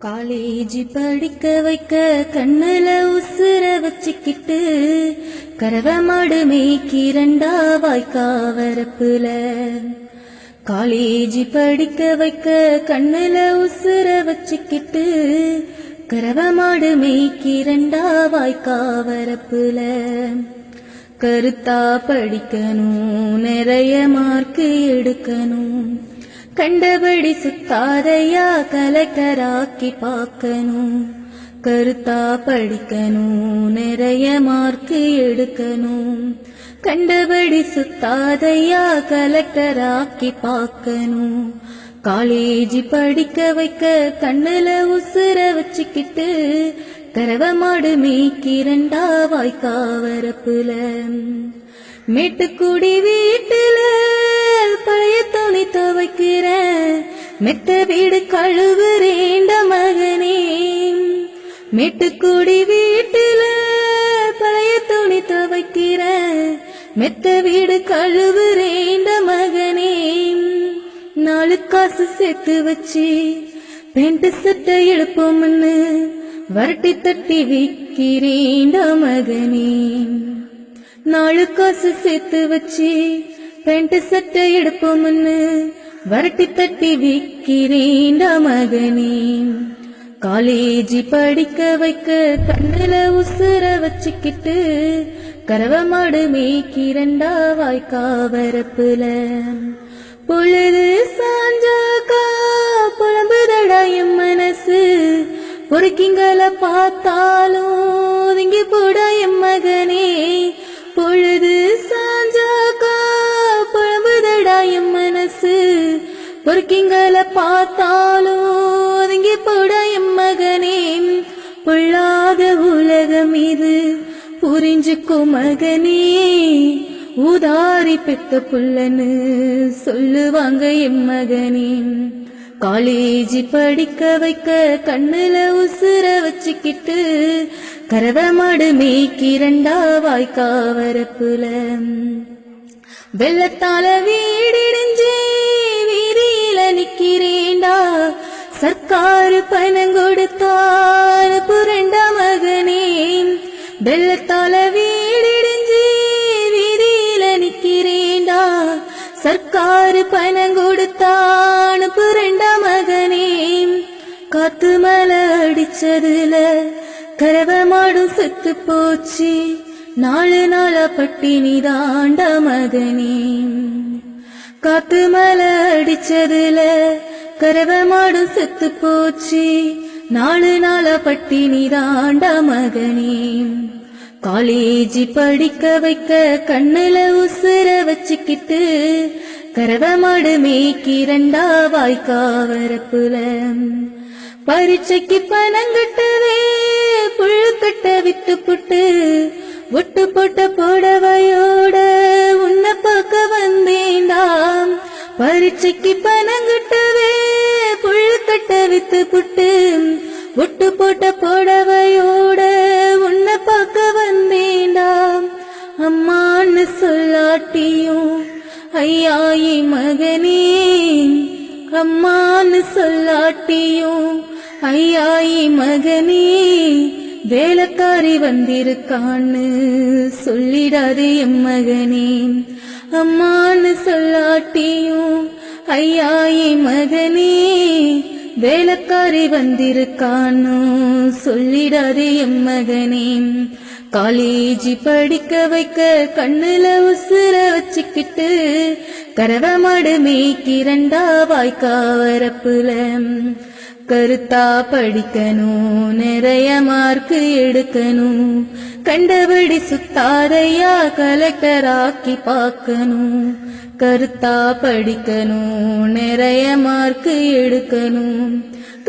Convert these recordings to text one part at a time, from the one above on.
காலேஜி படிக்க வைக்க கண்ணுல உசுர வச்சுக்கிட்டு கரவ மாடு மேய்க்கி ரெண்டா வாய்க்கா வரப்புல. காலேஜி படிக்க வைக்க கண்ணுல உசுர வச்சுக்கிட்டு கரவ மாடு மேய்க்கி ரெண்டா வாய்க்கா வரப்புல. கருத்தா படிக்கணும், நிறைய மார்க்கு எடுக்கணும், கண்டபடி சுத்தாதையா கலெக்டராக்கி பார்க்கணும். கருத்தா படிக்கணும், நிறைய மார்க்கு எடுக்கணும், கண்டபடி சுத்தாதையா கலெக்டராக்கி பார்க்கணும். காலேஜி படிக்க வைக்க கண்ணுல உசுர வச்சுக்கிட்டு கரவ மாடு மேய்க்கி ரெண்டா வாய்க்கா வரப்புல. மேட்டுக்குடி வீட்டுல பழைய துணி துவைக்கிறேன், மெத்த வீடு கழுவுறேண்ட மகனே. மேட்டுக்குடி வீட்டுல பழைய துணி துவைக்கிறேன், மெத்த வீடு கழுவுறேண்ட மகனே. 4 காசு சேர்த்து வச்சு பெண்ட் சட்டை எழுப்போம்னு வரட்டி தட்டி விக்கிறேண்ட மகனே. 4 காசு சேர்த்து வச்சு பெண்ட் சட்டை எடுப்போம்னு வரட்டி தட்டி விக்கிறேண்ட மகனே. காலேஜி படிக்க வைக்க கண்ணுல உசுர வச்சுக்கிட்டு கரவ மாடு மேய்க்கி ரெண்டா வாய்க்கா வரப்புல. பொழுது சாஞ்சாக்கா புலம்புதடா என் மனசு, பொறுக்கிங்கள பார்த்தாலும் இங்கி போட என் மகனே. பொழுது சாஞ்சாக்கா புலம்புதடா என் மனசு, பொறுக்கிங்கள பார்த்தாலும் இங்கி போட என் மகனே. பொல்லாத உலகம் இது புரிஞ்சுக்கும் மகனே, ஊதாரி பெத்த புள்ளன்னு சொல்லுவாங்க என் மகனே. காலேஜி படிக்க வைக்க கண்ணுல உசுர வச்சுக்கிட்டு கரவ மாடு மேய்க்கி ரெண்டா வாய்க்கா வரப்புல. வெள்ளத்தால வீடிடிஞ்சு வீதியில நிக்கிறேண்டா, சர்க்காரு பணம் கொடுத்தான புரண்டா மகனே. வெள்ளத்தால வீடிடிஞ்சு வீதியில நிக்கிறேண்டா, சர்க்காரு பணம் கொடுத்தான புரண்டா மகனே. காத்து மலை அடிச்சதுல கரவ மாடும் செத்து போச்சு, 4 நாளா பட்டினி தாண்ட மகனே. காத்து மலை அடிச்சதுல கரவ மாடும் செத்து போச்சு, 4 நாளா பட்டினி தாண்ட மகனே. காலேஜி படிக்க வைக்க கண்ணுல உசுர வச்சுக்கிட்டு கரவ மாடு மேய்க்கி ரெண்டா வாய்க்கா வரப்புல. பரீட்சைக்கு பணம் கட்டவே புல்லு கட்ட வித்து புட்டு, ஒட்டு போட்ட புடவையோட உன்னை பார்க்க வந்தேண்டாம். பரீட்சைக்கு பணம் கட்டவே புல்லு கட்ட வித்து புட்டு, ஒட்டு போட்ட புடவையோட உன்னை பார்க்க வந்தேண்டாம். அம்மான்னு சொல்லாட்டியும் ஐயாயி மகனே, அம்மான்னு சொல்லாட்டியும் ஐயாயி மகனே. வேலைக்காரி வந்திருக்கான்னு சொல்லிடாதே என் மகனே. அம்மான்னு சொல்லாட்டியும் ஐயாயி மகனே, வேலைக்காரி வந்திருக்கான்னு சொல்லிடாதே என் மகனே. காலேஜி படிக்க வைக்க கண்ணுல உசுர வச்சுக்கிட்டு கரவ மாடு மேய்க்கி ரெண்டா வாய்க்கா வரப்புல. கருத்தா படிக்கணும், நிறைய மார்க்கு எடுக்கணும், கண்டபடி சுத்தாதையா கலெக்டராக்கி பார்க்கணும். கருத்தா படிக்கணும், நிறைய மார்க்கு எடுக்கணும்,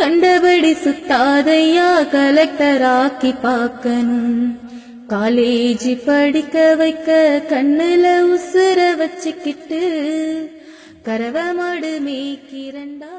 கண்டபடி சுத்தாதையா கலெக்டராக்கி பார்க்கணும். காலேஜி படிக்க வைக்க கண்ணுல உசுர வச்சுக்கிட்டு கரவ மாடு மேய்க்கி ரெண்டா